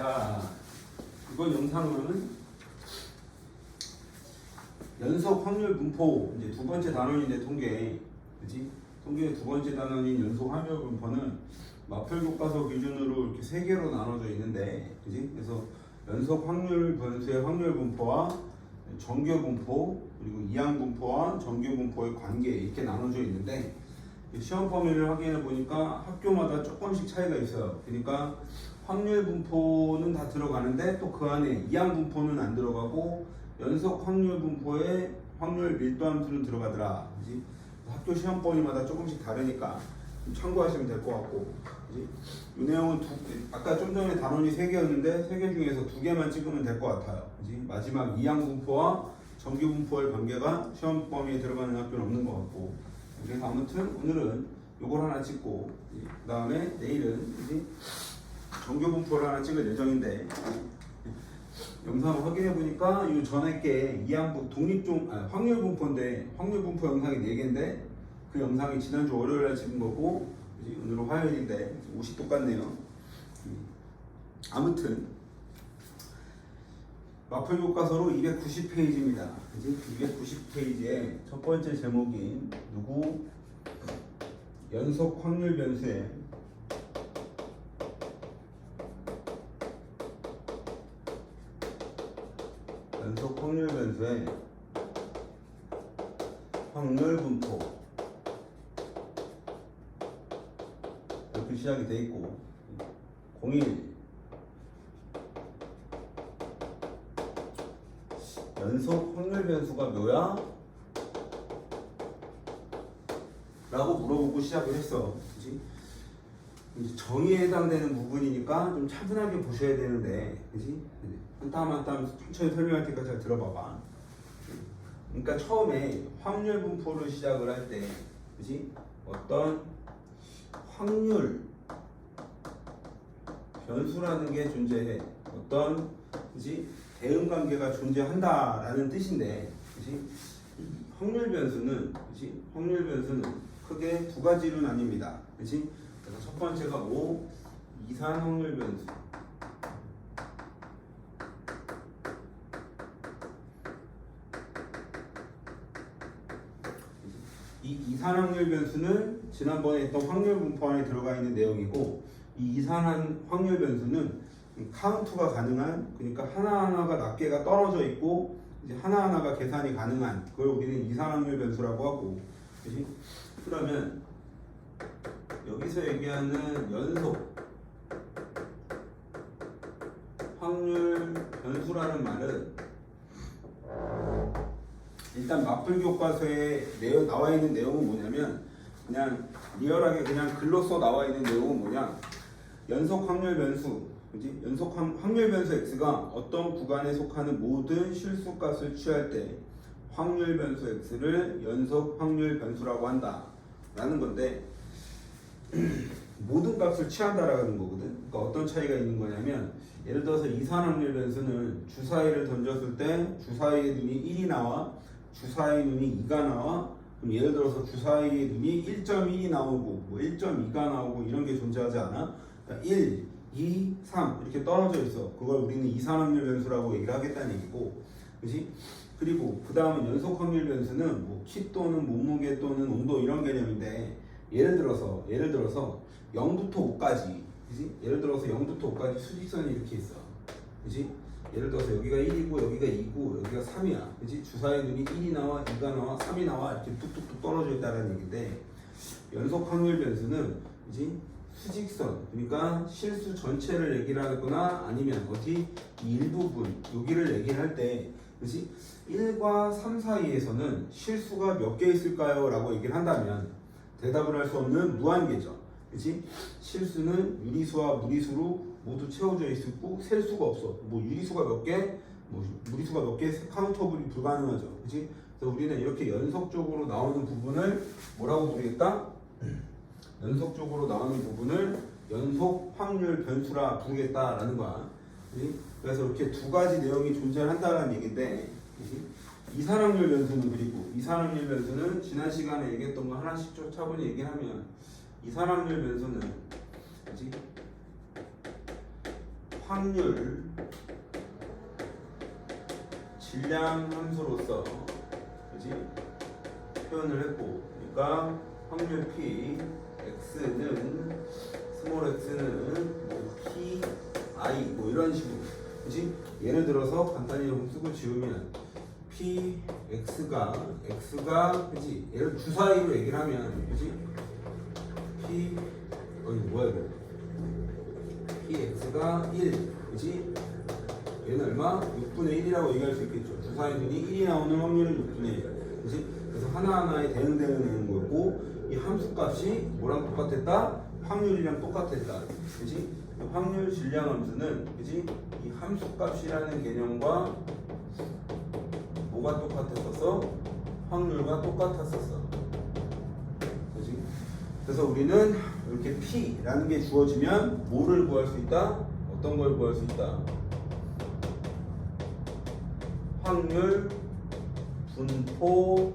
자, 이번 영상은 연속 확률 분포, 이제 두 번째 단원인데 통계, 그지? 통계의 두 번째 단원인 연속 확률 분포는 마플 교과서 기준으로 이렇게 세 개로 나눠져 있는데, 그지? 그래서 연속 확률 변수의 확률 분포와 정규 분포, 그리고 이항 분포와 정규 분포의 관계 이렇게 나눠져 있는데, 시험 범위를 확인해 보니까 학교마다 조금씩 차이가 있어요. 그러니까 확률 분포는 다 들어가는데 또 그 안에 이항 분포는 안 들어가고 연속 확률 분포에 확률 밀도 함수는 들어가더라. 그지? 학교 시험 범위마다 조금씩 다르니까 좀 참고하시면 될 것 같고, 그지? 이 내용은 아까 좀 전에 단원이 3개였는데 3개 중에서 2개만 찍으면 될 것 같아요. 그지? 마지막 이항 분포와 정규 분포의 관계가 시험 범위에 들어가는 학교는 없는 것 같고, 그래서 아무튼 오늘은 요걸 하나 찍고 그 다음에 내일은 그지? 정규 분포를 하나 찍을 예정인데, 영상을 확인해 보니까 이 전에 게 이항 독립종 확률 분포인데 확률 분포 영상이 4개인데 그 영상이 지난주 월요일에 찍은 거고, 그지? 오늘은 화요일인데 옷이 똑같네요. 아무튼 마플 교과서로 290페이지입니다. 그지? 290페이지에 첫 번째 제목인 누구 연속 확률 변수의 연속 확률 변수의 확률 분포 이렇게 시작이 돼 있고, 01 연속 확률 변수가 뭐야? 라고 물어보고 시작을 했어. 그치? 이제 정의에 해당되는 부분이니까 좀 차분하게 보셔야 되는데, 그치? 한 땀 한 땀 천천히 설명할 테니까 잘 들어봐봐. 그러니까 처음에 확률 분포를 시작을 할 때, 그치? 어떤 확률 변수라는 게 존재해. 어떤, 그치? 대응 관계가 존재한다라는 뜻인데, 그치? 확률 변수는, 그치? 확률 변수는 크게 두 가지로 나뉩니다. 그치? 그래서 첫 번째가 뭐? 이산 확률 변수. 이 이산 확률 변수는 지난번에 했던 확률 분포 안에 들어가 있는 내용이고, 이 이산한 확률 변수는 카운트가 가능한, 그러니까 하나하나가 낱개가 떨어져 있고 이제 하나하나가 계산이 가능한, 그걸 우리는 이산 확률 변수라고 하고, 그치? 그러면 여기서 얘기하는 연속 확률 변수라는 말은 일단 마플 교과서에 나와 있는 내용은 뭐냐면, 그냥 리얼하게 그냥 글로써 나와 있는 내용은 뭐냐, 연속 확률 변수, 그지? 연속 확률 변수 x가 어떤 구간에 속하는 모든 실수값을 취할 때 확률 변수 x를 연속 확률 변수라고 한다 라는 건데, 모든 값을 취한다라는 거거든. 그러니까 어떤 차이가 있는 거냐면, 예를 들어서 이산 확률 변수는 주사위를 던졌을 때 주사위의 눈이 1이 나와 주사위 눈이 2가 나와. 그럼 예를 들어서 주사위의 눈이 1.1이 나오고 뭐 1.2가 나오고 이런 게 존재하지 않아? 그러니까 1, 2, 3 이렇게 떨어져 있어. 그걸 우리는 이산 확률 변수라고 얘기를 하겠다는 얘기고, 그렇지? 그리고 그 다음은 연속 확률 변수는 뭐 키 또는 몸무게 또는 온도 이런 개념인데, 예를 들어서 0부터 5까지, 그렇지? 예를 들어서 0부터 5까지 수직선이 이렇게 있어. 그렇지? 예를 들어서 여기가 1이고 여기가 2고 여기가 3이야. 그치? 주사위 눈이 1이 나와 2가 나와 3이 나와 이렇게 뚝뚝뚝 떨어져 있다는 얘기인데, 연속 확률 변수는 그치? 수직선, 그러니까 실수 전체를 얘기를 하거나 아니면 어디 이 일부분 여기를 얘기를 할 때, 그치? 1과 3 사이에서는 실수가 몇 개 있을까요? 라고 얘기를 한다면 대답을 할 수 없는 무한계죠. 그치? 실수는 유리수와 무리수로 모두 채워져 있고 셀 수가 없어. 뭐 유리수가 몇 개, 뭐 무리수가 몇 개, 카운터블이 불가능하죠. 그치? 그래서 우리는 이렇게 연속적으로 나오는 부분을 뭐라고 부르겠다? 연속적으로 나오는 부분을 연속 확률 변수라 부르겠다라는 거야. 그치? 그래서 이렇게 두 가지 내용이 존재한다는 얘기인데, 그치? 이산 확률 변수는, 그리고 이산 확률 변수는 지난 시간에 얘기했던 거 하나씩 좀 차분히 얘기하면, 이산 확률 변수는, 그치? 확률 질량 함수로서 그지 표현을 했고, 그러니까 확률 p x는 스몰 x는 뭐 p i 뭐 이런 식으로 그지. 예를 들어서 간단히 좀 쓰고 지우면 p x가 그지. 예를 주사위로 얘기를 하면 그지 p 뭐야 이거 p x가 1 그지. 얘는 얼마? 6분의 1이라고 얘기할 수 있겠죠. 주사위 눈이 1이 나오는 확률은 6분의 1. 그치? 그래서 하나하나에 대응되는 거고, 이 함수값이 뭐랑 똑같았다? 확률이랑 똑같았다. 그치? 확률 질량 함수는, 그치? 이 함수값이라는 개념과 뭐가 똑같았었어? 확률과 똑같았었어. 그치? 그래서 우리는 이렇게 P라는 게 주어지면 뭐를 구할 수 있다? 어떤 걸 구할 수 있다? 확률 분포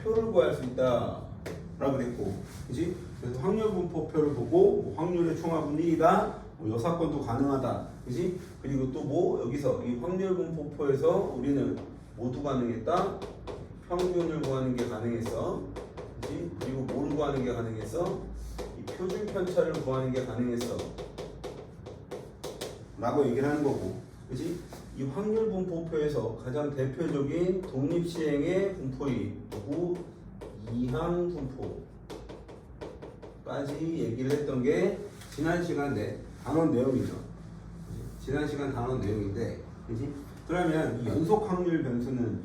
표를 구할 수 있다 라고 됐고, 그치? 그래서 확률 분포표를 보고 뭐 확률의 총합은 1이다, 뭐 여사건도 가능하다, 그치? 그리고 또 뭐 여기서 이 확률 분포표에서 우리는 모두 가능했다, 평균을 구하는 게 가능했어, 그치? 그리고 뭐를 구하는 게 가능했어? 이 표준 편차를 구하는 게 가능했어 라고 얘기를 하는 거고, 그치? 이 확률 분포표에서 가장 대표적인 독립시행의 분포이 누구? 이항 분포까지 얘기를 했던 게 지난 시간에 단원 내용이죠. 그치? 지난 시간 단원 내용인데, 그치? 그러면 이 연속 확률 변수는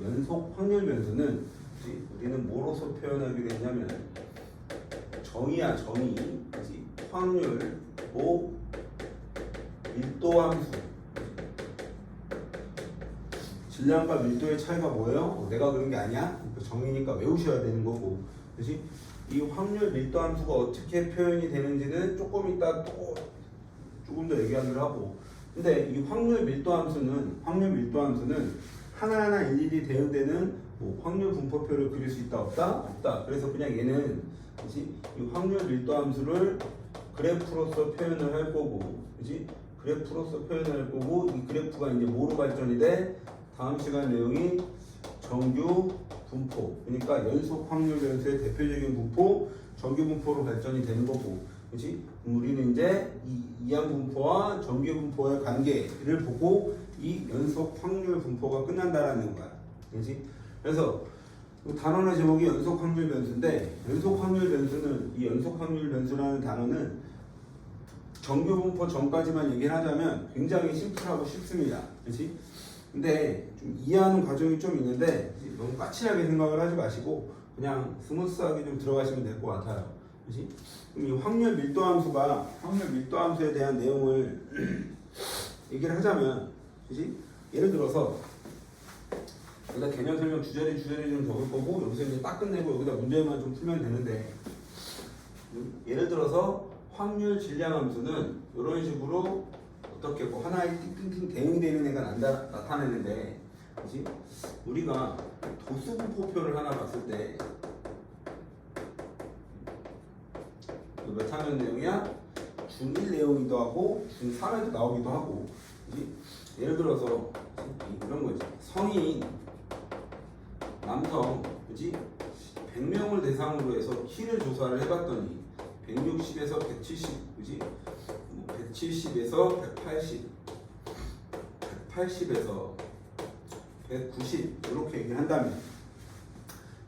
그치? 우리는 뭐로서 표현하게 됐냐면 정의야, 정의. 그치? 확률, 뭐 밀도 함수. 질량과 밀도의 차이가 뭐예요? 내가 그런 게 아니야? 정의니까 외우셔야 되는 거고, 그렇지? 이 확률 밀도 함수가 어떻게 표현이 되는지는 조금 이따 또 조금 더 얘기하기로 하고, 근데 이 확률 밀도 함수는 하나하나 일일이 대응되는 뭐 확률 분포표를 그릴 수 있다 없다? 없다. 그래서 그냥 얘는 그렇지? 이 확률 밀도 함수를 그래프로서 표현을 할 거고, 그렇지? 그래프로서 표현을 할 거고, 이 그래프가 이제 뭐로 발전이 돼? 다음 시간 내용이 정규 분포, 그러니까 연속 확률 변수의 대표적인 분포, 정규 분포로 발전이 되는 거고, 그렇지? 우리는 이제 이 이항 분포와 정규 분포의 관계를 보고 이 연속 확률 분포가 끝난다라는 거야, 그렇지? 그래서 단원의 제목이 연속 확률 변수인데, 연속 확률 변수는 이 연속 확률 변수라는 단어는 정규 분포 전까지만 얘기를 하자면 굉장히 심플하고 쉽습니다, 그렇지? 근데 좀 이해하는 과정이 좀 있는데 너무 까칠하게 생각을 하지 마시고 그냥 스무스하게 좀 들어가시면 될 것 같아요. 그렇지? 그럼 이 확률 밀도 함수에 대한 내용을 얘기를 하자면, 그렇지? 예를 들어서 여기다 개념 설명 주저리 좀 적을 거고 여기서 이제 딱 끝내고 여기다 문제만 좀 풀면 되는데, 예를 들어서 확률 질량 함수는 이런 식으로 어떻게 뭐 하나의 띵띵띵 대응되는 애가 나타내는데, 그치? 우리가 도수 분포표를 하나 봤을 때 몇 학년 내용이야? 중1 내용이기도 하고 중3에도 나오기도 하고, 그치? 예를 들어서 이런 거지. 성인 남성, 그치? 100명을 대상으로 해서 키를 조사를 해봤더니 160에서 170, 그치? 170에서 180, 180에서 190 이렇게 얘기를 한다면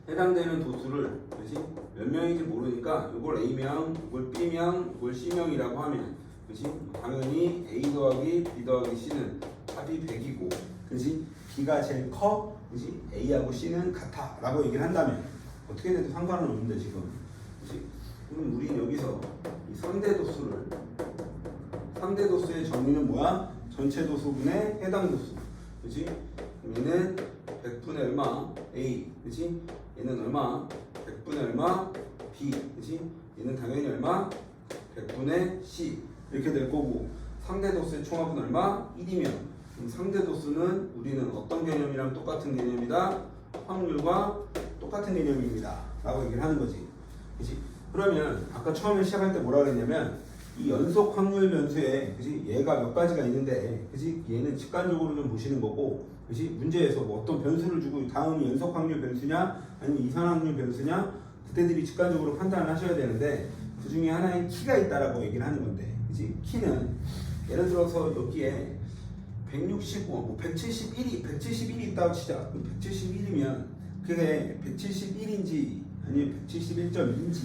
해당되는 도수를, 그치? 몇 명인지 모르니까 이걸 A명, 이걸 B명, 이걸 C명이라고 하면, 그치? 당연히 A 더하기 B 더하기 C는 합이 100이고, 그치? B가 제일 커, 그치? A하고 C는 같아 라고 얘기를 한다면 어떻게 돼도 상관은 없는데 지금, 그치? 그럼 우리는 여기서 이 상대 도수의 정의는 뭐야? 전체 도수분의 해당 도수, 그치? 얘는 100분의 얼마? A, 그치? 얘는 얼마? 100분의 얼마? B, 그치? 얘는 당연히 얼마? 100분의 C 이렇게 될 거고, 상대 도수의 총합은 얼마? 1이면 그럼 상대 도수는 우리는 어떤 개념이랑 똑같은 개념이다? 확률과 똑같은 개념입니다 라고 얘기를 하는 거지, 그치? 그러면 아까 처음에 시작할 때 뭐라 그랬냐면 이 연속 확률 변수에 그지 얘가 몇 가지가 있는데 그지 얘는 직관적으로 좀 보시는 거고 그지 문제에서 뭐 어떤 변수를 주고 다음이 연속 확률 변수냐 아니면 이상 확률 변수냐 그때들이 직관적으로 판단을 하셔야 되는데 그 중에 하나의 키가 있다라고 얘기를 하는 건데 그지 키는 예를 들어서 여기에 165, 뭐 171이 있다고 치자. 171이면 그게 171인지 아니면 171.2인지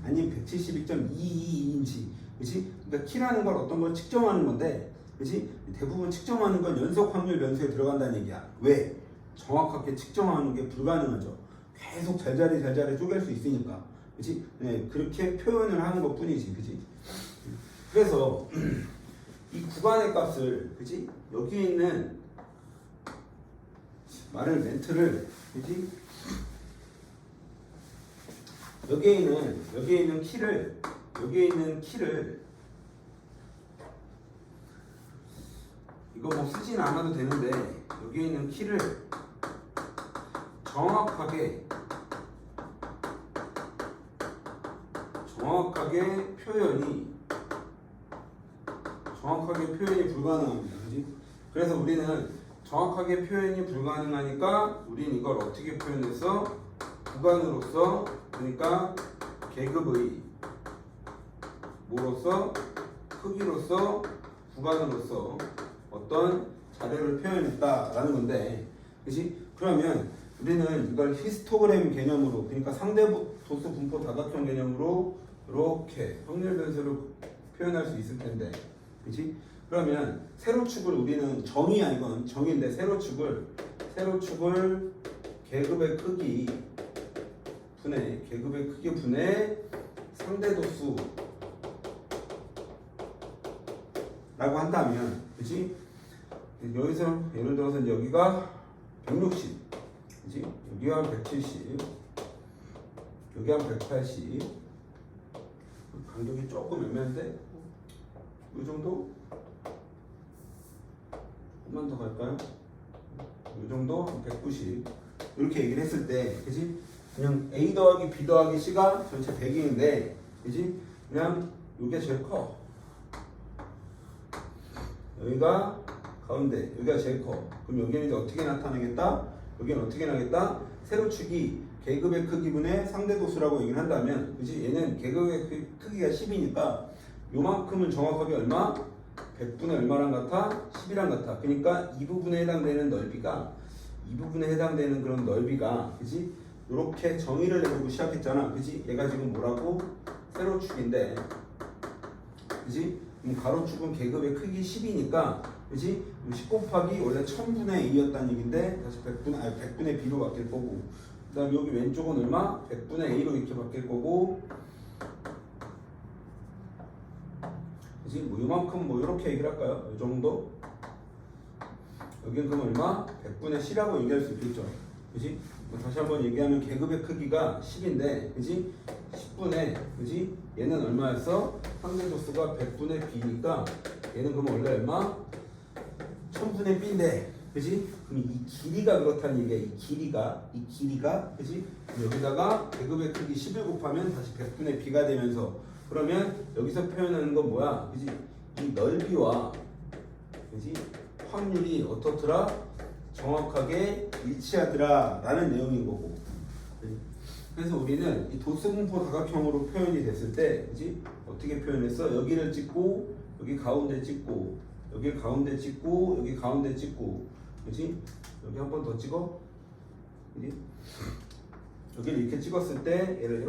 아니면 171.22인지 그치? 그러니까 키라는 걸 어떤 걸 측정하는 건데 그치? 대부분 측정하는 건 연속 확률 변수에 들어간다는 얘기야. 왜? 정확하게 측정하는 게 불가능하죠. 계속 잘자리 쪼갤 수 있으니까 그치? 네, 그렇게 표현을 하는 것 뿐이지 그치? 그래서 이 구간의 값을 그치? 여기에 있는 멘트를 그치? 여기에 있는 키를 이거 뭐 쓰진 않아도 되는데 여기에 있는 키를 정확하게 표현이 불가능합니다. 그지? 그래서 우리는 정확하게 표현이 불가능하니까 우리는 이걸 어떻게 표현해서 구간으로서 그러니까 계급의 뭐로서 크기로서 구간으로서 어떤 자료를 표현했다라는 건데 그치? 그러면 우리는 이걸 히스토그램 개념으로 그러니까 상대도수 분포 다각형 개념으로 이렇게 확률 변수를 표현할 수 있을 텐데 그치? 그러면 세로축을 우리는 정의야 이건 정의인데 세로축을 계급의 크기 분의 상대도수 라고 한다면 그치? 여기서 예를 들어서 이제 여기가 160 그치? 여기가 170 여기가 180 간격이 조금 애매한데 이 정도? 조금만 더 갈까요? 이 정도? 190 이렇게 얘기를 했을 때 그치? 그냥 A 더하기 B 더하기 C가 전체 100인데 그치? 그냥 이게 제일 커 여기가 가운데 여기가 제일 커 그럼 여기는 이제 어떻게 나타나겠다? 여기는 어떻게 나겠다? 세로축이 계급의 크기분의 상대도수라고 얘기를 한다면 그치? 얘는 계급의 크기가 10이니까 요만큼은 정확하게 얼마? 100분의 얼마랑 같아? 10이랑 같아. 그러니까 이 부분에 해당되는 넓이가 그런 넓이가 그지? 이렇게 정의를 내고 시작했잖아. 그지? 얘가 지금 뭐라고? 세로축인데 그지? 가로축은 계급의 크기 10이니까 그지? 10 곱하기 원래 1000분의 2였다는 얘기인데 다시 100분의 B로 바뀔 거고 그 다음 여기 왼쪽은 얼마? 100분의 A로 이렇게 바뀔 거고 그치? 뭐 이만큼 뭐 이렇게 얘기를 할까요? 이 정도? 여기는 그럼 얼마? 100분의 C라고 얘기할 수 있겠죠. 그치? 뭐 다시 한번 얘기하면 계급의 크기가 10인데 그치? 10분의 그치? 얘는 얼마였어? 상대도수가 100분의 B니까 얘는 그럼 원래 얼마? 1000분의 B인데 그치? 그럼 이 길이가 그렇다는 얘기야. 이 길이가 그치? 여기다가 계급의 크기 10을 곱하면 다시 100분의 B가 되면서 그러면 여기서 표현하는 건 뭐야? 그치? 이 넓이와 그치? 확률이 어떻더라? 정확하게 일치하더라 라는 내용인 거고 그래서 우리는 이 도수분포 다각형으로 표현이 됐을 때 그치? 어떻게 표현했어? 여기를 찍고 여기 가운데 찍고 여기 가운데 찍고 여기 가운데 찍고 그치? 여기 한 번 더 찍어 그치? 여기를 이렇게 찍었을 때 얘를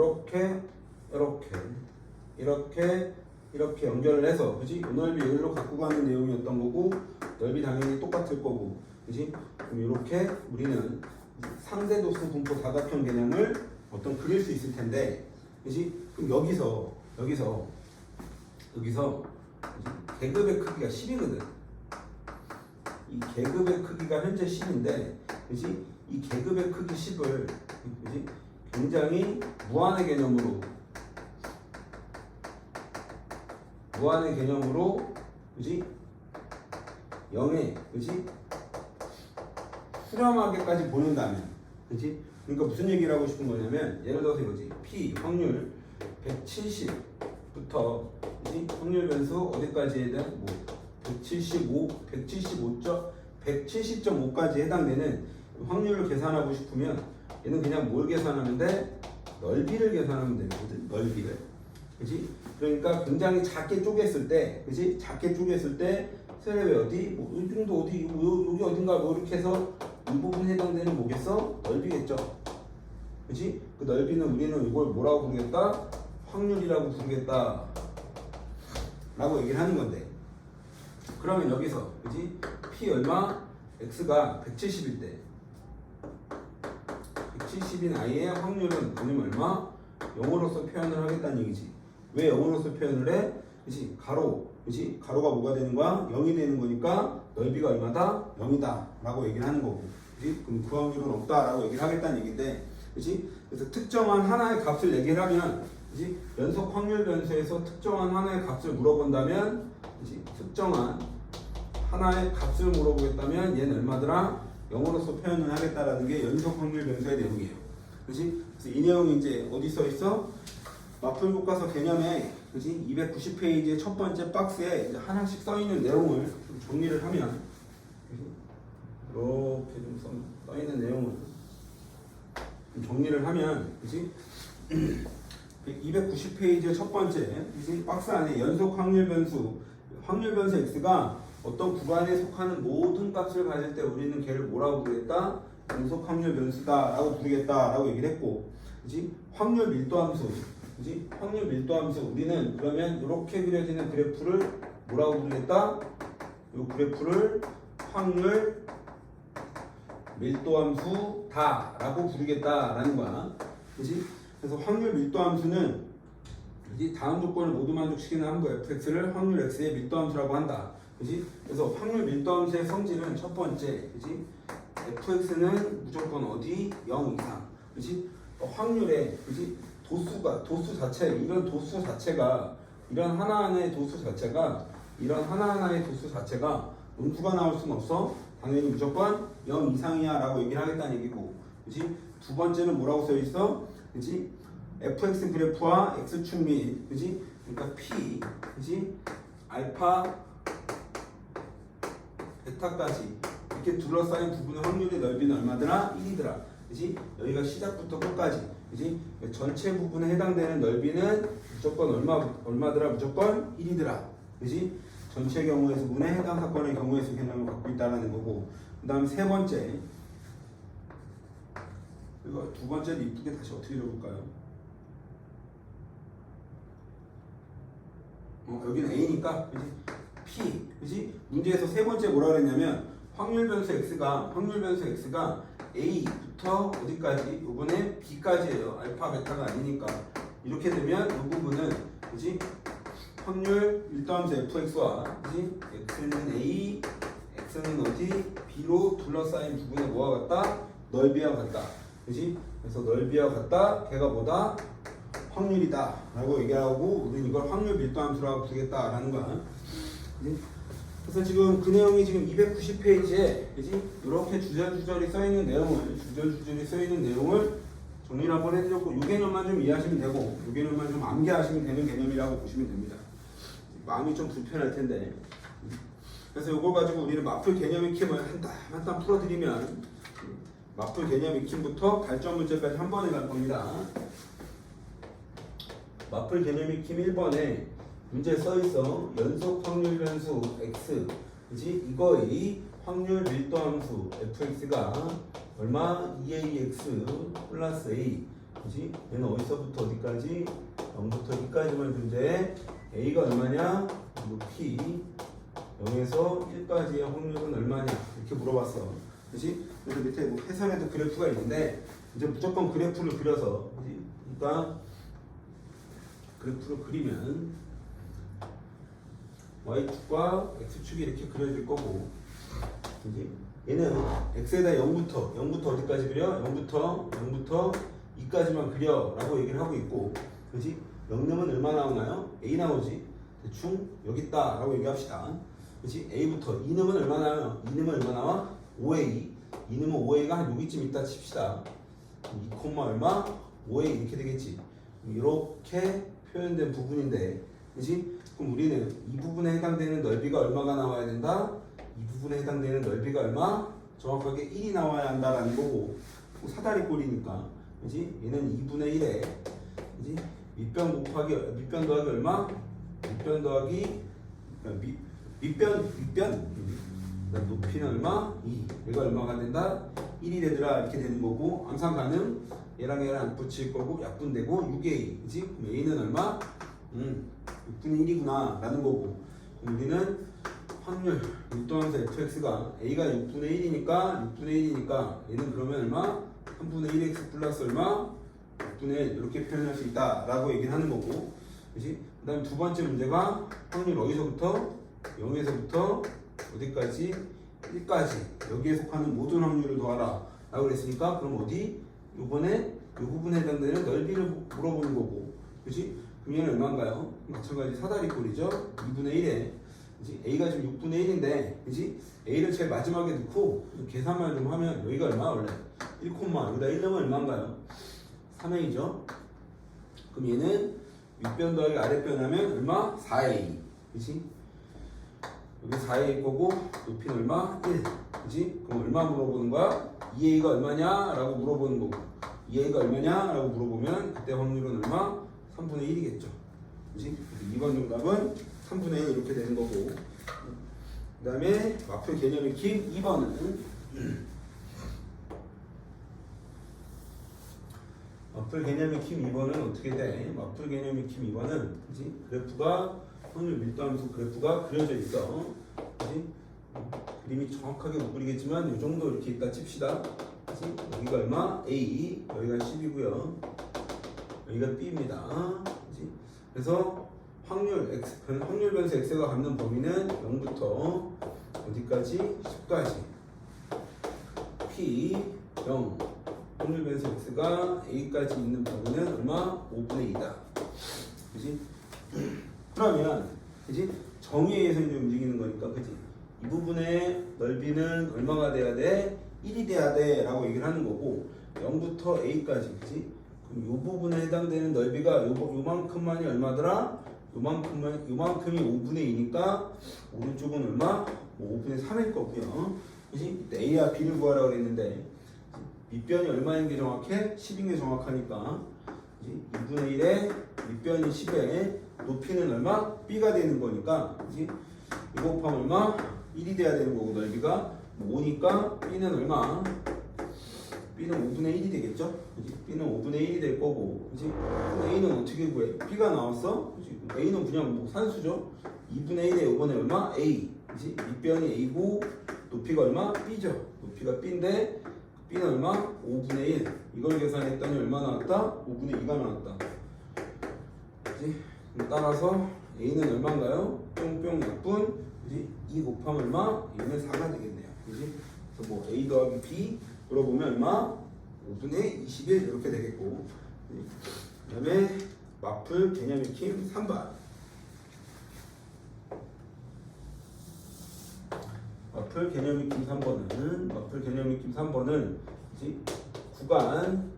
이렇게 연결을 해서 그치? 이 넓이 여기로 갖고 가는 내용이었던 거고 넓이 당연히 똑같을 거고 그치? 그럼 이렇게 우리는 상대도수 분포 다각형 개념을 어떤 그릴 수 있을 텐데 그치? 그럼 여기서 계급의 크기가 10이거든 이 계급의 크기가 현재 10인데 그치? 이 계급의 크기 10을 그치? 굉장히 무한의 개념으로 그지? 0에 그지? 수렴하게까지 보낸다면 그지? 그러니까 무슨 얘기를 하고 싶은 거냐면 예를 들어서 이거지 P 확률 170부터 그지? 확률 변수 어디까지 해야 돼? 뭐 170.5까지 해당되는 확률을 계산하고 싶으면 얘는 그냥 뭘 계산하면 돼? 넓이를 계산하면 되거든. 넓이를. 그지? 그러니까 굉장히 작게 쪼갰을 때, 그지? 작게 쪼갰을 때 셀럽이 어디? 뭐 이 정도 어디? 여기 어딘가 뭐 이렇게 해서 이 부분에 해당되는 뭐겠어? 넓이겠죠. 그지? 그 넓이는 우리는 이걸 뭐라고 부르겠다? 확률이라고 부르겠다. 라고 얘기를 하는 건데. 그러면 여기서, 그지? P 얼마? X가 170일 때. 170인 I의 확률은 뭐냐면 얼마? 0으로서 표현을 하겠다는 얘기지. 왜 0으로서 표현을 해? 그지? 가로. 그지? 가로가 뭐가 되는 거야? 0이 되는 거니까 넓이가 얼마다? 0이다. 라고 얘기를 하는 거고. 그지? 그럼 그 확률은 없다. 라고 얘기를 하겠다는 얘기인데. 그지? 그래서 특정한 하나의 값을 얘기를 하면, 그지? 연속 확률 변수에서 특정한 하나의 값을 물어본다면, 그지? 특정한 하나의 값을 물어보겠다면 얘는 얼마더라? 0으로서 표현을 하겠다라는 게 연속 확률 변수의 내용이에요. 그지? 그래서 이 내용이 이제 어디 써 있어? 마플 교과서 개념에, 그지? 290페이지의 첫 번째 박스에 이제 하나씩 써 있는 내용을 좀 정리를 하면, 그지? 이렇게 좀 써 있는 내용을 좀 정리를 하면, 그지? 290페이지의 첫 번째, 그지? 박스 안에 연속 확률 변수 x가 어떤 구간에 속하는 모든 값을 가질 때 우리는 걔를 뭐라고 부르겠다? 연속 확률 변수다 라고 부르겠다 라고 얘기를 했고, 그지? 확률 밀도 함수, 그지? 확률 밀도 함수 우리는 그러면 이렇게 그려지는 그래프를 뭐라고 부르겠다? 이 그래프를 확률 밀도 함수다 라고 부르겠다 라는 거야. 그지? 그래서 확률 밀도 함수는, 그지? 다음 조건을 모두 만족시키는 함수 fx를 확률 x의 밀도 함수라고 한다. 그지? 그래서 확률 밀도 함수의 성질은 첫 번째, 그지? fx는 무조건 어디? 0 이상. 그지? 확률에, 그지? 도수 자체, 이런 하나하나의 도수 자체가 음수가 나올 수는 없어. 당연히 무조건 0 이상이야 라고 얘기를 하겠다는 얘기고, 그지? 두 번째는 뭐라고 써 있어? 그지? fx 그래프와 x축 및, 그지? 그러니까 p, 그지? 알파, 베타까지 이렇게 둘러싸인 부분의 확률의 넓이는 얼마더라? 1이더라. 그지? 여기가 시작부터 끝까지, 그지? 전체 부분에 해당되는 넓이는 무조건 얼마더라? 무조건 1이더라. 그지? 전체 경우의 수분에 해당 사건의 경우의 수 개념을 갖고 있다는 거고, 그 다음 세 번째, 이거 두 번째도 이쁘게 다시 어떻게 읽어볼까요? 여기는 A니까, 그지? P, 그지? 문제에서 세 번째 뭐라 그랬냐면 확률 변수 x가 A부터 어디까지? 요번에 B까지예요. 알파, 베타가 아니니까. 이렇게 되면 이 부분은, 그지? 확률 밀도함수 fx와, 그지? x는 A, x는 어디? B로 둘러싸인 부분의 뭐와 같다? 넓이와 같다. 그지? 그래서 넓이와 같다. 걔가 뭐다? 확률이다 라고 얘기하고, 우리는 이걸 확률 밀도함수라고 부르겠다 라는 거야. 그지? 그래서 지금 그 내용이 지금 290페이지에, 그지? 이렇게 주저주저리 써있는 내용을 정리를 한번 해드렸고, 이 개념만 좀 이해하시면 되고, 이 개념만 좀 암기하시면 되는 개념이라고 보시면 됩니다. 마음이 좀 불편할 텐데. 그래서 이걸 가지고 우리는 마플 개념 익힘을 한 땀 풀어드리면, 마플 개념 익힘부터 발전 문제까지 한 번에 갈 겁니다. 마플 개념 익힘 1번에 문제 써있어. 연속 확률 변수 x, 그지? 이거의 확률 밀도 함수 fx가 얼마? 2ax 플러스 a, 그지? 얘는 어디서부터 어디까지? 0부터 2까지만 존재해. a가 얼마냐? p 0에서 1까지의 확률은 얼마냐? 이렇게 물어봤어. 그지? 그래서 밑에 뭐 해설에도 그래프가 있는데, 이제 무조건 그래프를 그려서, 그지? 그러니까 그래프를 그리면 y축과 x축이 이렇게 그려질 거고, 그지? 얘는 x에다 0부터 어디까지 그려? 0부터 2까지만 그려 라고 얘기를 하고 있고, 그지? 0 넣으면 얼마 나오나요? a 나오지? 대충 여기 있다 라고 얘기합시다. 그지? a부터 2 넣으면 얼마 나와요? 2 넣으면 얼마 나와? 5a. 2 넣으면 5a가 한 여기쯤 있다 칩시다. 2, 얼마? 5a 이렇게 되겠지. 이렇게 표현된 부분인데, 그지? 그럼 우리는 이 부분에 해당되는 넓이가 얼마가 나와야 된다? 이 부분에 해당되는 넓이가 얼마? 정확하게 1이 나와야 한다라는 거고, 사다리꼴이니까, 그지? 얘는 2분의 1에, 그지? 밑변 더하기 얼마? 밑변 더하기 밑변 높이는 얼마? 2. 얘가 얼마가 된다? 1이 되더라 이렇게 되는 거고, 항상 가능 얘랑 안 붙일 거고 약분되고 6a, 그지? 그럼 a는 얼마? 6분의 1이구나 라는 거고, 그럼 우리는 확률 밀도함수 fx가 a가 6분의 1이니까 얘는 그러면 얼마? 3분의 1x 플러스 얼마? 6분의 1 이렇게 표현할 수 있다 라고 얘기를 하는 거고, 그지? 그 다음에 두 번째 문제가 확률 어디서부터? 0에서부터 어디까지? 1까지 여기에 속하는 모든 확률을 더하라 라고 그랬으니까, 그럼 어디? 요번에 이 부분에 해당되는 넓이를 물어보는 거고, 그치? 그럼 얘는 얼마인가요? 마찬가지 사다리꼴이죠. 2분의 1에, 그치? A가 지금 6분의 1인데, 그치? A를 제일 마지막에 넣고 계산만 좀 하면 여기가 얼마 원래? 1, 여기다 1 넣으면 얼마인가요? 3A죠. 그럼 얘는 윗변 더하기 아랫변 하면 얼마? 4A, 그치? 여기 4A일 거고 높이는 얼마? 1, 그치? 그럼 얼마 물어보는 거야? 2A가 얼마냐? 라고 물어보는 거고, 2A가 얼마냐? 라고 물어보면 그때 확률은 얼마? 3분의 1이겠죠. 그치? 그래서 2번 정답은 3분의 1 이렇게 되는 거고, 그 다음에 마플 개념 익힘 2번은 마플 개념 익힘 2번은 어떻게 돼? 마플 개념 익힘 2번은, 그치? 그래프가 확률 밀도함수 그래프가 그려져 있어. 그치? 그림이 정확하게 못 그리겠지만 이 정도 이렇게 있다 칩시다. 그치? 여기가 얼마? A, 여기가 10이고요. 여기가 B입니다. 그치? 그래서 확률 변수 X가 갖는 범위는 0부터 어디까지? 10까지. P, 0. 확률 변수 X가 A까지 있는 범위는 얼마? 5분의 2다. 그치? 그러면, 그치? 정의에 의해서 이제 움직이는 거니까, 그치? 이 부분의 넓이는 얼마가 돼야 돼? 1이 돼야 돼 라고 얘기를 하는 거고, 0부터 A까지, 그치? 그럼 이 부분에 해당되는 넓이가 요만큼만이 얼마더라? 요만큼이 5분의 2니까 오른쪽은 얼마? 5분의 3일 거고요. 그치? A와 B를 구하라고 그랬는데 밑변이 얼마인 게 정확해? 10인 게 정확하니까, 그치? 2분의 1에 밑변이 10에 높이는 얼마? B가 되는 거니까, 그치? 이거 곱하면 얼마? 1이 돼야 되는 거고, 넓이가 5니까 B는 얼마? B는 5분의 1이 되겠죠? 그치? B는 5분의 1이 될 거고, 그치? 그럼 A는 어떻게 구해? B가 나왔어? 그치? A는 그냥 뭐 산수죠? 2분의 1에 이번에 얼마? A, 그치? 밑변이 A고 높이가 얼마? B죠? 높이가 B인데 B는 얼마? 5분의 1. 이걸 계산했더니 얼마 나왔다? 5분의 2가 나왔다. 그치? 따라서 A는 얼마인가요? 뿅뿅 약분, 그치? 2 곱하면 얼마? A는 4가 되겠네요. 그치? 그래서 뭐 A 더하기 B 물어보면 얼마? 5분의 21 이렇게 되겠고, 그 다음에 마플 개념 익힘 3번. 마플 개념 익힘 3번은 그치? 구간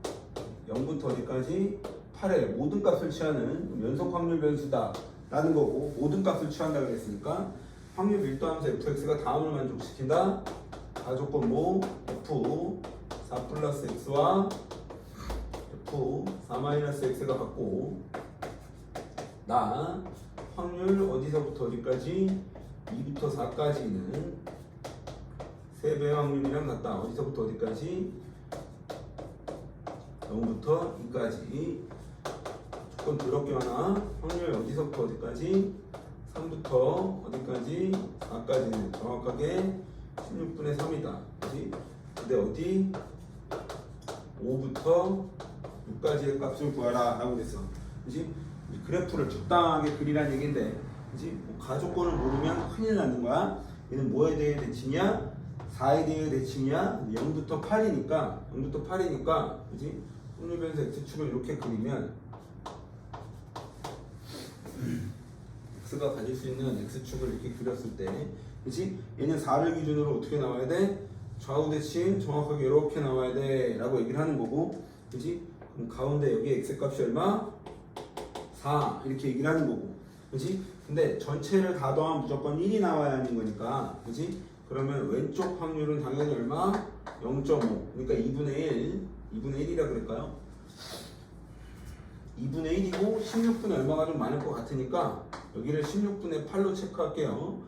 0부터 어디까지? 8의 모든 값을 취하는 연속 확률 변수다 라는 거고, 모든 값을 취한다 그랬으니까 확률 밀도함수 fx가 다음을 만족시킨다. 가조건 뭐? f 4 플러스 x와 f 4 마이너스 x가 같고, 나 확률 어디서부터 어디까지? 2부터 4까지는 3배의 확률이랑 같다. 어디서부터 어디까지? 0부터 2까지. 조건 더럽게 많아. 확률 어디서부터 어디까지? 3부터 어디까지? 4까지는 정확하게 16분의 3이다. 그치? 근데 어디? 5부터 6까지의 값을 구하라 라고 그랬어. 그치? 그래프를 적당하게 그리란 얘기인데, 그치? 뭐 가조건을 모르면 큰일 나는 거야. 얘는 뭐에 대해 대칭이야? 4에 대해 대칭이야? 0부터 8이니까, 그치? 확률 변수 x축을 이렇게 그리면 x가 가질 수 있는 x축을 이렇게 그렸을 때, 그치? 얘는 4를 기준으로 어떻게 나와야 돼? 좌우 대칭 정확하게 이렇게 나와야 돼 라고 얘기를 하는 거고, 그치? 그럼 가운데 여기 x 값이 얼마? 4 이렇게 얘기를 하는 거고, 그지? 근데 전체를 다 더하면 무조건 1이 나와야 하는 거니까, 그지? 그러면 왼쪽 확률은 당연히 얼마? 0.5. 그러니까 2분의 1, 2분의 1이라 그럴까요? 2분의 1이고 16분의 얼마가 좀 많을 것 같으니까 여기를 16분의 8로 체크할게요.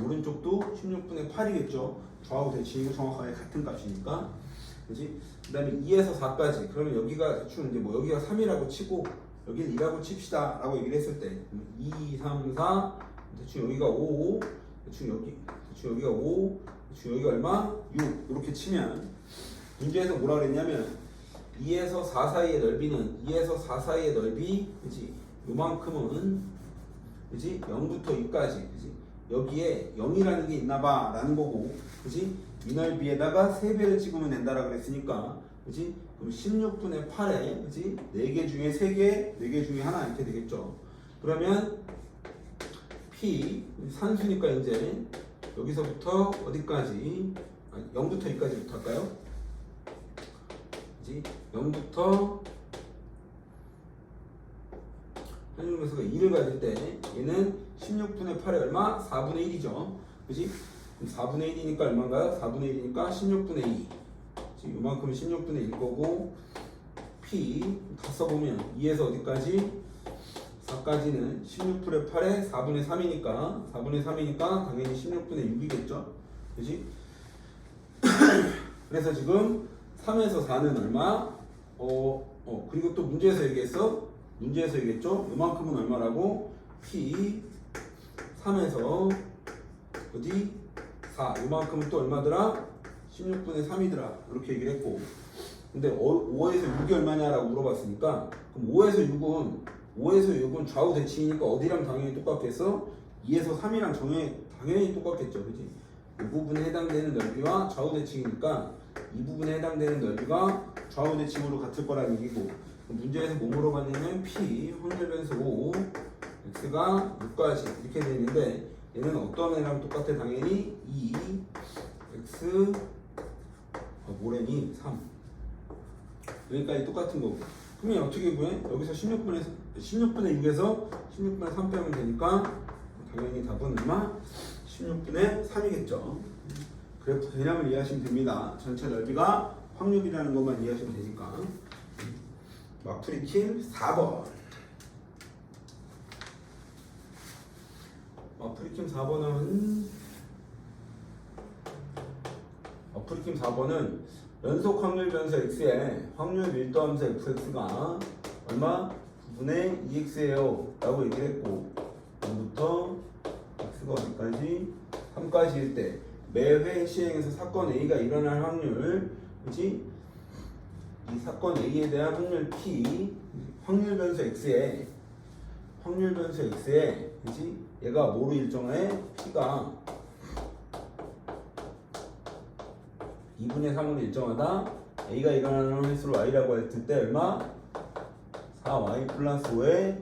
오른쪽도 16분의 8이겠죠. 좌우 대칭이 정확하게 같은 값이니까. 그지? 그 다음에 2에서 4까지. 그러면 여기가 대충 이제 뭐 여기가 3이라고 치고 여기는 2라고 칩시다. 라고 얘기를 했을 때 2, 3, 4 대충 여기가 5, 대충 여기가 5, 대충 여기가 얼마? 6 이렇게 치면 문제에서 뭐라 그랬냐면 2에서 4 사이의 넓이는 2에서 4 사이의 넓이 그지? 요만큼은 그지? 0부터 2까지 그지? 여기에 0이라는 게 있나봐 라는 거고 그지? 이 넓이에다가 3배를 찍으면 된다라 그랬으니까 그지? 그럼 16분의 8에 그지? 4개 중에 3개, 4개 중에 하나 이렇게 되겠죠. 그러면 P 산수니까 이제 여기서부터 어디까지? 0부터 2까지부터 할까요? 그지? 0부터 현중배수가 2를 가질 때 얘는 16분의 8에 얼마? 4분의 1이죠. 그지? 4분의 1이니까 얼마인가요? 4분의 1이니까 16분의 2. 지금 요만큼은 16분의 1 거고 P 다 써보면 2에서 어디까지? 4까지는 16분의 8에 4분의 3이니까 4분의 3이니까 당연히 16분의 6이겠죠. 그지? 그래서 지금 3에서 4는 얼마? 그리고 또 문제에서 얘기했어? 문제에서 얘기했죠? 요만큼은 얼마라고? P 3에서 어디? 4 요만큼은 또 얼마더라? 16분의 3이더라 이렇게 얘기를 했고 근데 5에서 6이 얼마냐라고 물어봤으니까 그럼 5에서 6은 좌우 대칭이니까 어디랑 당연히 똑같겠어? 2에서 3이랑 당연히 똑같겠죠. 그지? 이 부분에 해당되는 넓이와 좌우 대칭이니까 이 부분에 해당되는 넓이가 좌우 대칭으로 같을 거라는 얘기고 문제에서 뭐 물어봤냐면 P 확률 변수 5 X가 6까지 이렇게 되어 있는데 얘는 어떤 애랑 똑같아? 당연히 2 X 뭐래니? 3 여기까지 똑같은 거고 그러면 어떻게 구해? 여기서 16분의 6에서 16분의 3 빼면 되니까 당연히 답은 얼마? 16분의 3이겠죠. 그래프 개념을 이해하시면 됩니다. 전체 넓이가 확률이라는 것만 이해하시면 되니까. 마프리킴 4번. 마프리킴 4번은 연속 확률 변수 x에 확률 밀도함수 fx가 얼마? 9분의 2x예요 라고 얘기를 했고 0부터 x가 어디까지? 3까지일 때 매회 시행에서 사건 A가 일어날 확률 그치? 이 사건 A에 대한 확률 P 확률 변수 x에 그치? 얘가 뭐로 일정해? P가 2분의 3으로 일정하다. A가 일어나는 횟수를 Y라고 했을 때 얼마? 4Y 플러스 5에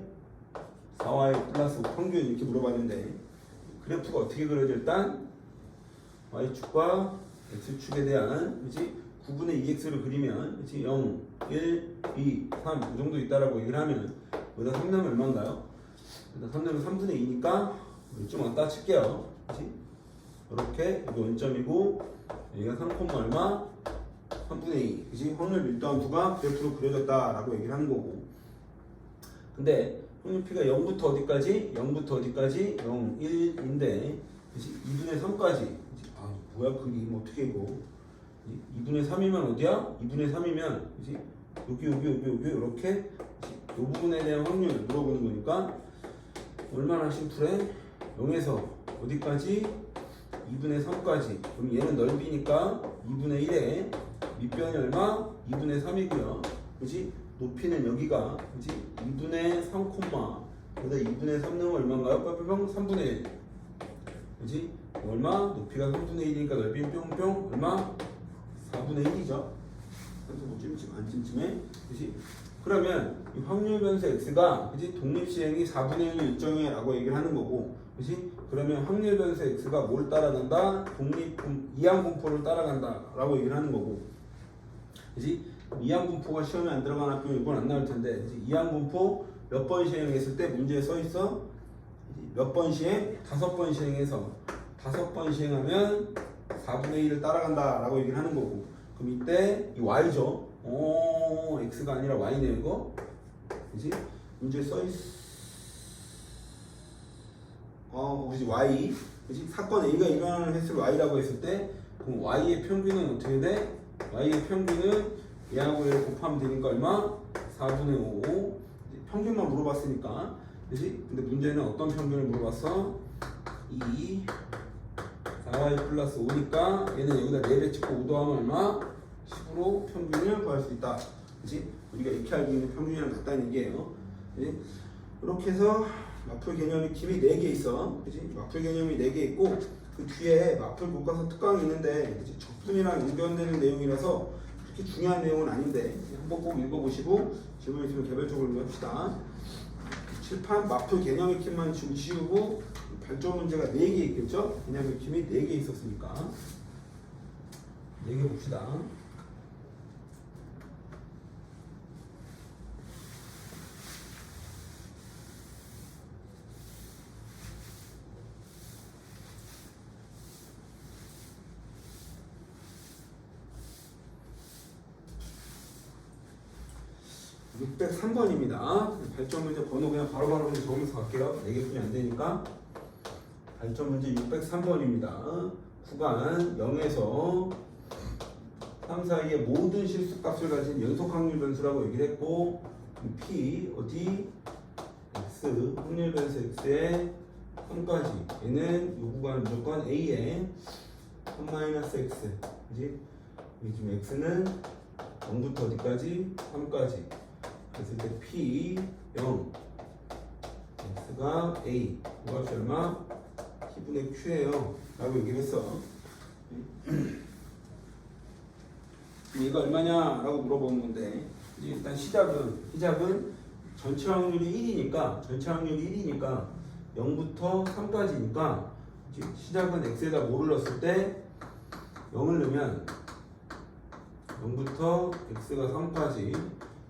4Y 플러스 5 평균 이렇게 물어봤는데 그래프가 어떻게 그려져? 일단 Y축과 X축에 대한 그치? 9분의 2X를 그리면 그치? 0, 1, 2, 3 이 정도 있다라고 얘기를 하면 여기다 3 넣으면 얼마인가요? 여기다 3 넣으면 3분의 2니까 좀 왔다 칠게요. 그치? 이렇게 여기 원점이고 여기가 3, 얼마? 3분의 2 그치? 확률 밀도함수가 그래프로 그려졌다라고 얘기를 하는 거고 근데 확률 P가 0부터 어디까지? 0부터 어디까지? 0, 1인데 그치? 2분의 3까지 그치? 아 뭐야 그림 어떻게 이거 2분의 3이면 어디야? 2분의 3이면 그치? 여기 이렇게 이 부분에 대한 확률 물어보는 거니까 얼마나 심플해? 0에서 어디까지? 2분의 3까지 그럼 얘는 넓이니까 2분의 1에 밑변이 얼마? 2분의 3이고요 그치? 높이는 여기가 그치? 2분의 3, 여기다 2분의 3 넣으면 얼마인가요? 뿅뿅 3분의 1 그치? 얼마? 높이가 3분의 1이니까 넓이 뿅뿅 얼마? 4분의 1이죠 그래서 뭐 찜찜 안 찜찜해? 그치? 그러면 이 확률 변수 x가 그치? 독립시행이 4분의 1 일정해 라고 얘기를 하는 거고 그치? 그러면 확률 변수 x가 뭘 따라간다? 이항분포를 따라간다 라고 얘기를 하는 거고 그치? 이항분포가 시험에 안 들어간 학교 이건 안 나올 텐데 그치? 이항분포 몇 번 시행했을 때 문제에 써 있어? 몇 번 시행? 5번 시행해서 5번 시행하면 4분의 1을 따라간다 라고 얘기를 하는 거고, 그럼 이때 이 y죠. 오, x가 아니라 y네요 이거. 그지? 문제에 써있어. 그지? y. 그지? 사건 A가 일어나는 횟수를 y라고 했을 때, 그럼 y의 평균은 어떻게 돼? y의 평균은 얘하고 얘를 곱하면 되니까 얼마? 4분의 5. 평균만 물어봤으니까. 그지? 근데 문제는 어떤 평균을 물어봤어? 4y 플러스 5니까 얘는 여기다 4배 찍고 5 더하면 얼마? 10으로 평균을 구할 수 있다. 그지? 우리가 이렇게 알고 있는 평균이랑 같다는 얘기예요. 그지? 이렇게 해서 마플 개념이 팀이 4개 있어. 그지? 마플 개념이 4개 있고, 그 뒤에 마플 교과서 특강이 있는데, 그지? 적분이랑 연결되는 내용이라서 그렇게 중요한 내용은 아닌데, 한번 꼭 읽어보시고 질문 있으면 개별적으로 합시다. 칠판 마플 개념의 킴만 지우고 발전 문제가 4개 있겠죠? 개념의 킴이 4개 있었으니까 4개 봅시다. (603번입니다) 발전 문제 번호 그냥 바로바로 적으면서 갈게요. 4개뿐이 안 되니까. 발전 문제 603번입니다. 구간 0에서 3 사이의 모든 실수값을 가진 연속 확률 변수라고 얘기를 했고, P 어디 X 확률 변수 X의 3까지, 얘는 이 구간 무조건 A에 3-X, 그지? 지금 X는 0부터 어디까지? 3까지. 그랬을 때 P 0 X가 A 이것이 얼마? T분의 Q예요 라고 얘기를 했어. 얘가 얼마냐 라고 물어보는 건데, 일단 시작은 전체 확률이 1이니까 0부터 3까지니까 시작은 X에다 뭐를 넣었을 때 0을 넣으면 0부터 X가 3까지,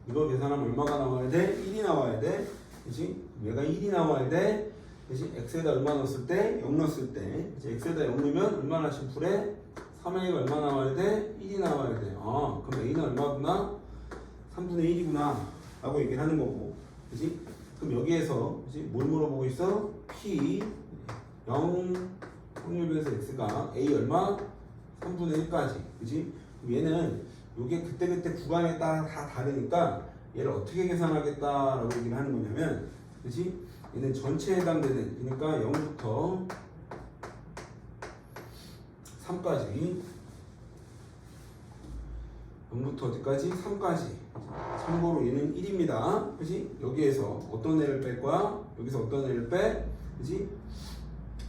이거 계산하면 얼마가 나와야 돼? 1이 나와야 돼. 그치? 얘가 1이 나와야 돼. 그치? X에다 얼마 넣었을 때? 0 넣었을 때. 그치? X에다 0 넣으면 얼마나 심플해? 3A가 얼마 나와야 돼? 1이 나와야 돼. 그럼 A는 얼마구나? 3분의 1이구나 라고 얘기를 하는 거고. 그치? 그럼 여기에서 그치? 뭘 물어보고 있어? P 0 확률 변수 X가 A 얼마? 3분의 1까지. 그치? 그럼 얘는 요게 그때그때 구간에 따라 다 다르니까 얘를 어떻게 계산하겠다라고 얘기를 하는 거냐면, 그치? 얘는 전체에 해당되는, 그러니까 0부터 3까지, 0부터 어디까지? 3까지. 참고로 얘는 1입니다. 그치? 여기에서 어떤 애를 뺄 거야? 여기서 어떤 애를 빼? 그치?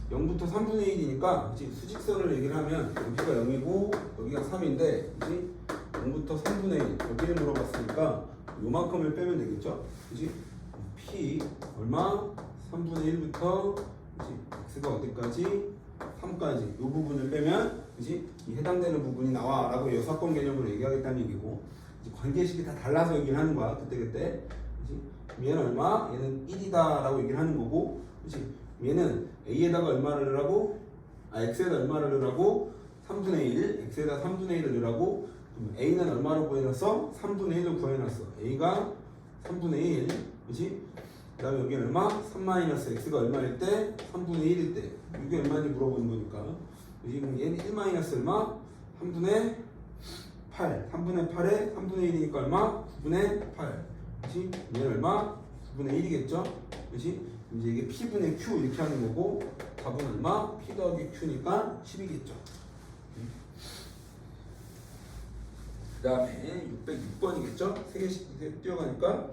0부터 3분의 1이니까, 그치? 수직선을 얘기를 하면 여기가 0이고 여기가 3인데, 그치? 0부터 3분의 1 여기를 물어봤으니까 요만큼을 빼면 되겠죠? 그치? P 얼마? 3분의 1부터 그치? X가 어디까지? 3까지 이 부분을 빼면 그치? 이 해당되는 부분이 나와 라고 여사건 개념으로 얘기하겠다는 얘기고, 관계식이 다 달라서 얘기를 하는 거야 그때. 그치? 얘는 얼마? 얘는 1이다 라고 얘기를 하는 거고, 그치? 얘는 A에다가 얼마를 넣으라고? X에다 얼마를 넣으라고? 3분의 1 X에다 3분의 1을 넣으라고. A는 얼마로 구해놨어? 3분의 1로 구해놨어. A가 3분의 1, 그치? 그 다음에 여기는 얼마? 3-X가 얼마일 때? 3분의 1일 때. 이게 얼마인지 물어보는 거니까. 지금 얘는 1 얼마? 3분의 8. 3분의 8에 3분의 1이니까 얼마? 9분의 8. 그치? 얘는 얼마? 9분의 1이겠죠? 그치? 이제 이게 P분의 Q 이렇게 하는 거고, 답은 얼마? P 더하기 Q니까 10이겠죠. 그 다음에 606번이겠죠? 3개씩 뛰어가니까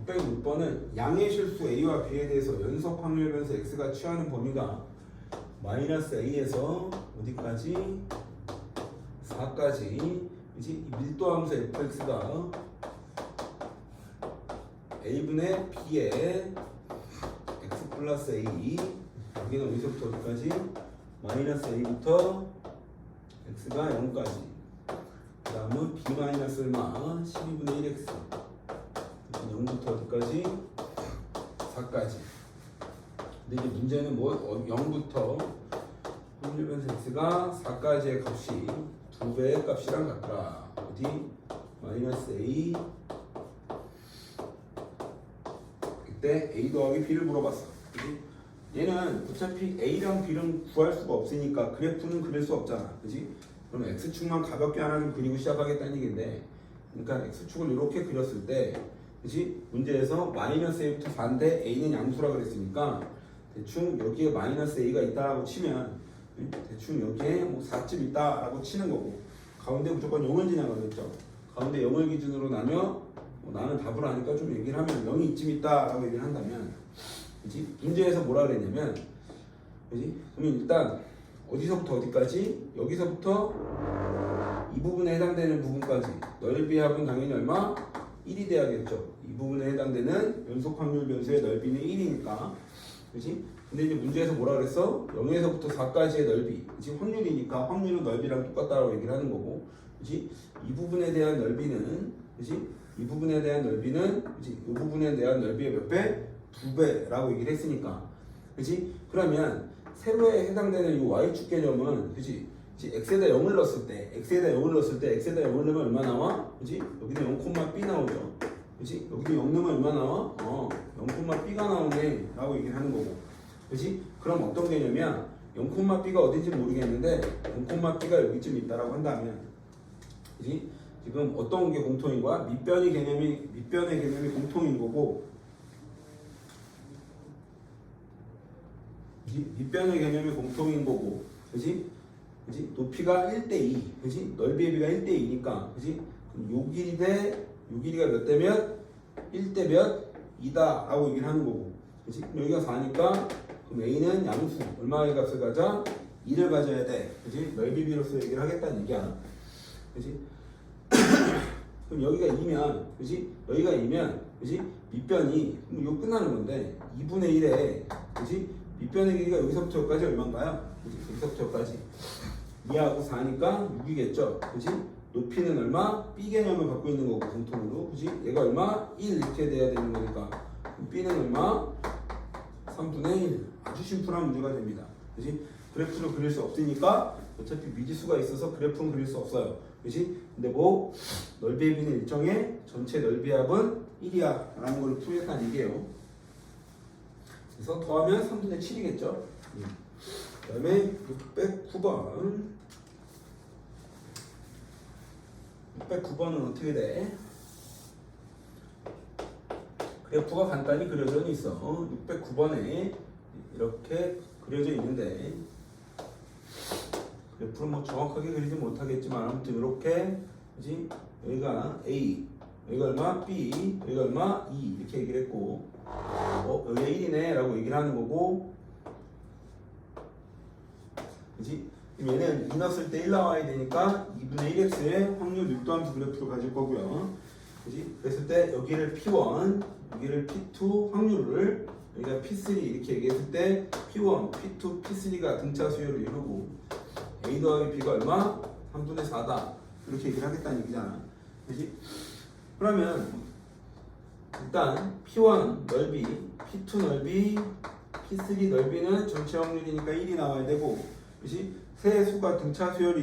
606번은 양의 실수 A와 B에 대해서 연속 확률 변수 X가 취하는 범위가 -A에서 어디까지? 4까지. 이제 밀도함수 fx가 A분의 B의 x 플러스 A, 여기는 어디서부터 어디까지? -A부터 x가 0까지. 다음은 b 마이너스 얼마? 12분의 1x 0부터 어디까지? 4까지. 근데 이제 문제는 뭐 0부터 확률 변수 x가 4까지의 값이 2배의 값이랑 같더라. 어디? 마이너스 a 이때 a 더하기 b를 물어봤어. 그치? 얘는 어차피 a랑 b를 구할 수가 없으니까 그래프는 그릴 수 없잖아. 그지? 그럼 x축만 가볍게 하나 좀 그리고 시작하겠다는 얘기인데, 그러니까 x축을 이렇게 그렸을 때, 그지? 문제에서 마이너스 a부터 4인데 a는 양수라 그랬으니까 대충 여기에 마이너스 a가 있다라고 치면 대충 여기에 뭐 4쯤 있다라고 치는 거고, 가운데 무조건 0을 지나가겠죠. 가운데 0을 기준으로 나면 나는 답을 아니까 좀 얘기를 하면 0이 이쯤 있다라고 얘기를 한다면, 그지? 문제에서 뭐라 그랬냐면, 그지? 그러면 일단 어디서부터 어디까지? 여기서부터 이 부분에 해당되는 부분까지 넓이 합은 당연히 얼마? 1이 돼야겠죠. 이 부분에 해당되는 연속 확률 변수의 넓이는 1이니까, 그지? 근데 이제 문제에서 뭐라 그랬어? 0에서부터 4까지의 넓이, 그지? 확률이니까 확률은 넓이랑 똑같다라고 얘기를 하는 거고, 그지? 이 부분에 대한 넓이는, 그지? 이 부분에 대한 넓이는, 그지? 이 부분에 대한 넓이의 몇 배? 2배라고 얘기를 했으니까, 그지? 그러면 세로에 해당되는 이 y축 개념은, 그지? x에다 0을 넣었을 때, x에다 0을 넣으면 얼마 나와? 그지? 여기도 0,b 나오죠. 그지? 여기도 0 넣으면 얼마 나와? 0,b가 나오네 라고 얘기를 하는 거고, 그지? 그럼 어떤 개념이야? 0,b가 어딘지 모르겠는데 0,b가 여기쯤 있다라고 한다면, 그지? 지금 어떤 게 공통인 거야? 밑변의 개념이 공통인 거고, 밑변의 개념이 공통인 거고, 그지? 그지? 높이가 1대2, 그지? 넓이의 비가 1대2니까, 그지? 그럼 요 길이 대, 요 길이가 몇 대 몇? 1대 몇? 2다 라고 얘기를 하는 거고, 그지? 여기가 4니까, 그럼 A는 양수, 얼마의 값을 가져? 2를 가져야 돼, 그지? 넓이 비로서 얘기를 하겠다는 얘기야, 그지? 그럼 여기가 2면, 그지? 여기가 2면, 그지? 밑변이, 그럼 이거 끝나는 건데, 2분의 1에, 그지? 밑변의 길이가 여기서부터 여기까지 얼마인가요? 그지? 여기서부터 여기까지 2하고 4니까 6이겠죠? 그지? 높이는 얼마? B 개념을 갖고 있는 거고, 공통으로, 그지? 얘가 얼마? 1 이렇게 돼야 되는 거니까 B는 얼마? 3분의 1. 아주 심플한 문제가 됩니다. 그지? 그래프를 그릴 수 없으니까 어차피 미지수가 있어서 그래프는 그릴 수 없어요. 그지? 근데 뭐 넓이의 B는 일정의 전체 넓이 합은 1이야 라는 걸 풀겠다는 얘기예요. 그래서 더하면 3분의 7이겠죠. 그 다음에 609번 609번은 어떻게 돼? 그래프가 간단히 그려져 있어. 609번에 이렇게 그려져 있는데, 그래프를 뭐 정확하게 그리지 못하겠지만 아무튼 이렇게, 그지? 여기가 A, 여기가 얼마? B, 여기가 얼마? 2 이렇게 얘기를 했고, 여기가 1이네 라고 얘기를 하는 거고, 그지? 얘는 2 넣었을 때 1 나와야 되니까 2분의 1x의 확률 밀도함수 그래프를 가질 거고요. 그지? 그랬을 때 여기를 P1, 여기를 P2 확률을, 여기가 P3 이렇게 얘기했을 때 P1, P2, P3가 등차 수열을 이루고 A 더하기 B가 얼마? 3분의 4다. 이렇게 얘기를 하겠다는 얘기잖아. 그지? 그러면 일단 P1 넓이, P2 넓이, P3 넓이는 전체 확률이니까 1이 나와야 되고, 그지? 세 수가 등차 수열을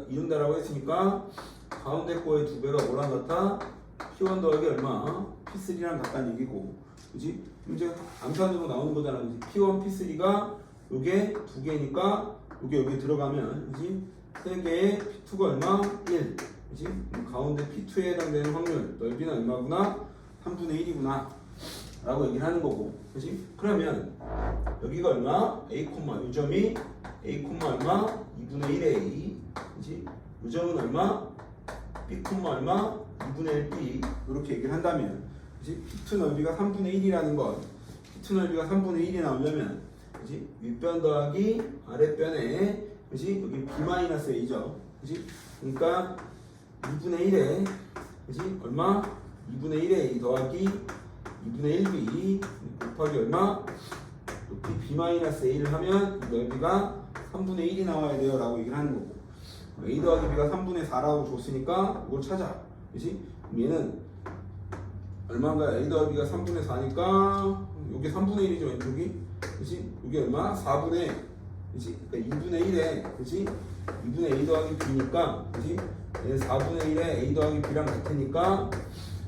이룬다라고 했으니까 가운데 거의 2배가 뭐랑 같아? P1 더하기 얼마? P3랑 같다는 얘기고, 그지? 이제 암산으로 나오는 거잖아. 그지? P1, P3가 요게 2개니까 요게 여기 들어가면, 그지? 3개에 P2가 얼마? 1. 그지? 가운데 P2에 해당되는 확률, 넓이는 얼마구나? 3분의 1이구나. 라고 얘기를 하는 거고, 그지? 그러면 여기가 얼마? A, 요 점이 A, 얼마? 2분의 1A, 그지? 요 점은 얼마? B, 얼마? 2분의 1B. 이렇게 얘기를 한다면, 그지? P2 넓이가 3분의 1이라는 건, P2 넓이가 3분의 1이 나오려면, 그지? 윗변 더하기 아랫변에, 그지? 여기 B-A죠. 그지? 그러니까 2분의 1에, 그지? 얼마? 2분의 1에 A 더하기 2분의 1B 곱하기 얼마? 높이 B-A를 하면 넓이가 3분의 1이 나와야 돼요 라고 얘기를 하는 거고, A 더하기 B가 3분의 4라고 줬으니까 이걸 찾아. 그치? 그럼 얘는 얼마인가? A 더하기 B가 3분의 4니까 요게 3분의 1이죠 왼쪽이. 그치? 요게 얼마? 4분의, 그치? 그러니까 2분의 1에, 그치? 2분의 A 더하기 B니까, 그치? 얘는 4분의 1에 A 더하기 B랑 같으니까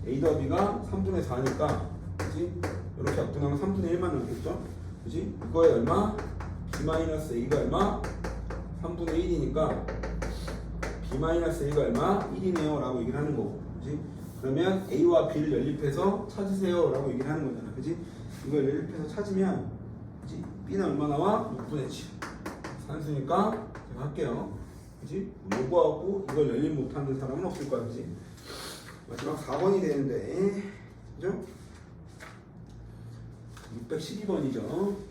A 더하기 B가 3분의 4니까, 그치? 이렇게 약분하면 3분의 1만 남겠죠? 그치? 이거에 얼마? B-A가 얼마? 3분의 1이니까 B-A가 얼마? 1이네요 라고 얘기를 하는 거고, 그치? 그러면 A와 B를 연립해서 찾으세요 라고 얘기를 하는 거잖아, 그치? 이걸 연립해서 찾으면, 그치? B는 얼마 나와? 6분의 7 산수니까 제가 할게요, 그치? 요거하고 이걸 연립 못하는 사람은 없을 거야, 그치? 마지막 4번이 되는데, 그죠? 612번이죠.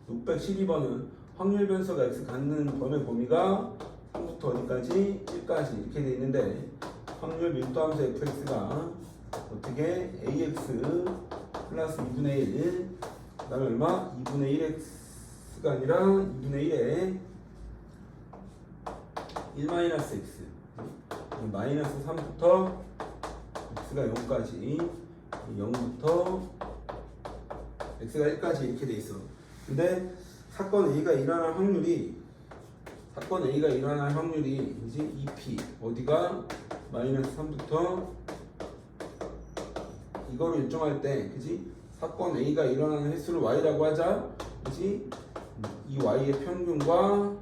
612번은 확률 변수가 x 갖는 범의 범위가 3부터 어디까지? 1까지 이렇게 돼 있는데 확률 밀도함수 fx가 어떻게 ax 플러스 2분의 1 그 다음에 얼마? 2분의 1x가 아니라 2분의 1에 1-x 마이너스 3부터 x가 0까지 0부터 x가 1까지 이렇게 돼 있어. 근데 사건 A가 일어날 확률이 이제 2p 어디가 마이너스 3부터 이거를 일정할 때, 그지? 사건 A가 일어나는 횟수를 y라고 하자, 그지? 이 y의 평균과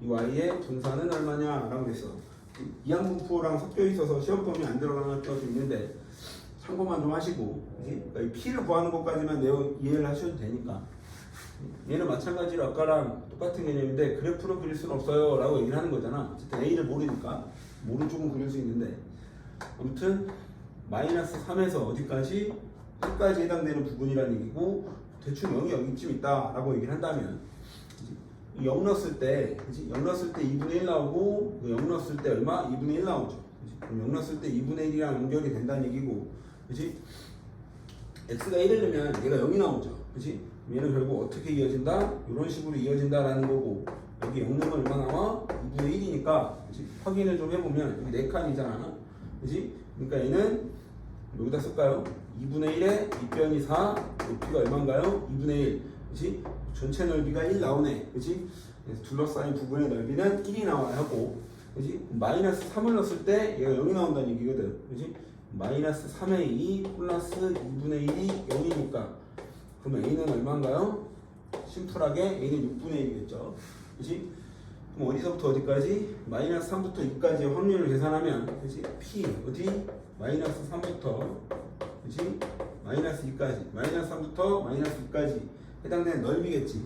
이 y의 분산은 얼마냐라고 했어. 이항분포랑 섞여 있어서 시험 범위 안 들어가는 것도 좀 있는데 참고만 좀 하시고, 그지? 그러니까 이 p를 구하는 것까지만 이해를 하셔도 되니까. 얘는 마찬가지로 아까랑 똑같은 개념인데 그래프로 그릴 수는 없어요 라고 얘기를 하는 거잖아. 어쨌든 A를 모르니까 모른 쪽은 그릴 수 있는데, 아무튼 마이너스 3에서 어디까지? 1까지 해당되는 부분이라는 얘기고, 대충 0이 여기쯤 있다 라고 얘기를 한다면 0 넣었을 때, 그치? 0 넣었을 때 2분의 1 나오고 0 넣었을 때 얼마? 2분의 1 나오죠. 그치? 그럼 0 넣었을 때 2분의 1이랑 연결이 된다는 얘기고, 그치? x가 1을 넣으면 얘가 0이 나오죠. 그치? 얘는 결국 어떻게 이어진다? 이런 식으로 이어진다라는 거고, 여기 0 넣으면 얼마 나와? 2분의 1이니까 그치? 확인을 좀 해보면 여기 4칸이잖아. 그치? 그러니까 얘는 여기다 쓸까요? 2분의 1에 밑변이 4, 높이가 얼마인가요? 2분의 1. 그치? 전체 넓이가 1 나오네. 그치? 그래서 둘러싸인 부분의 넓이는 1이 나와야 하고, 그치? 마이너스 3을 넣었을 때 얘가 0이 나온다는 얘기거든. 그치? 마이너스 3의 2 플러스 2분의 1이 0이니까 그럼 A는 얼마인가요? 심플하게 A는 6분의 1이겠죠. 그치? 그럼 어디서부터 어디까지? 마이너스 3부터 2까지의 확률을 계산하면, 그치? P 어디? 마이너스 3부터, 그치? 마이너스 2까지, 마이너스 3부터 마이너스 2까지 해당되는 넓이겠지.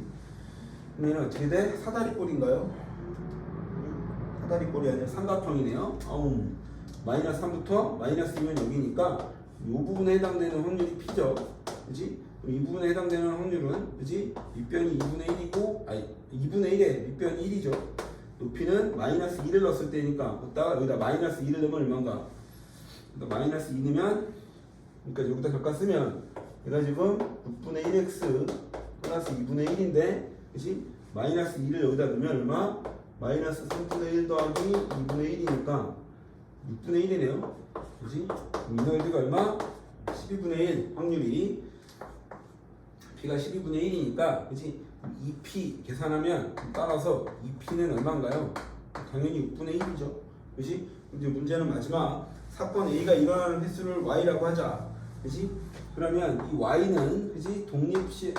그럼 얘는 어떻게 돼? 사다리꼴인가요? 사다리꼴이 아니라 삼각형이네요. 마이너스 3부터 마이너스 2면 여기니까 이 부분에 해당되는 확률이 P죠. 그치? 이 부분에 해당되는 확률은, 그치? 밑변이 2분의 1이고, 아니 2분의 1에 밑변이 1이죠. 높이는 마이너스 2를 넣었을 때니까 여기다 마이너스 2를 넣으면 얼마인가? 그러니까 마이너스 2 넣으면, 그러니까 여기다 잠깐 쓰면 얘가 지금 6분의 1x 플러스 2분의 1인데, 그치? 마이너스 2를 여기다 넣으면 얼마? 마이너스 3분의 1 더하기 2분의 1이니까 6분의 1이네요. 그치? 이 넓이가 얼마? 12분의 1 확률이 P가 12분의 1이니까, 그치? 2P 계산하면 따라서 2P는 얼마인가요? 당연히 6분의 1이죠. 그치? 이제 문제는 마지막 사건 A가 일어나는 횟수를 Y라고 하자. 그치? 그러면 이 Y는, 그치?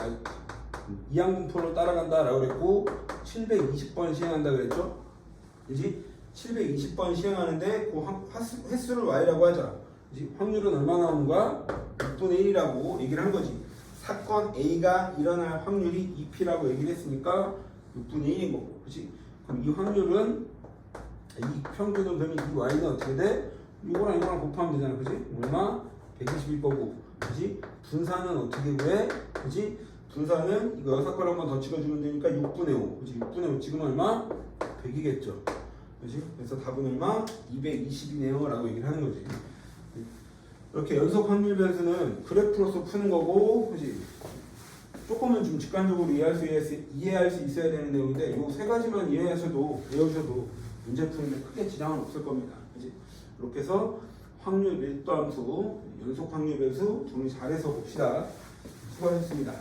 이항분포로 따라간다 라고 그랬고 720번 시행한다 그랬죠? 그치? 720번 시행하는데 그 횟수를 Y라고 하자. 그치? 확률은 얼마 나오는 거야? 6분의 1이라고 얘기를 한 거지. 사건 A가 일어날 확률이 2P라고 얘기를 했으니까 6분의 1인 거고, 그치? 그럼 이 확률은, 이 평균은, 그러면 이 Y는 어떻게 돼? 이거랑 이거랑 곱하면 되잖아, 그치? 얼마? 120일 거고, 그치? 분산은 어떻게 구해? 그치? 분산은 이거 6걸 한 번 더 찍어주면 되니까 6분의 5, 그치? 6분의 5 찍으면 얼마? 100이겠죠, 그치? 그래서 답은 얼마? 220이네요 라고 얘기를 하는 거지. 이렇게 연속 확률 변수는 그래프로서 푸는 거고, 그지? 조금은 좀 직관적으로 이해할 수 있어야 되는 내용인데, 이 세 가지만 외우셔도 문제 푸는데 크게 지장은 없을 겁니다. 그지? 이렇게 해서 확률 밀도함수, 연속 확률 변수 정리 잘해서 봅시다. 수고하셨습니다.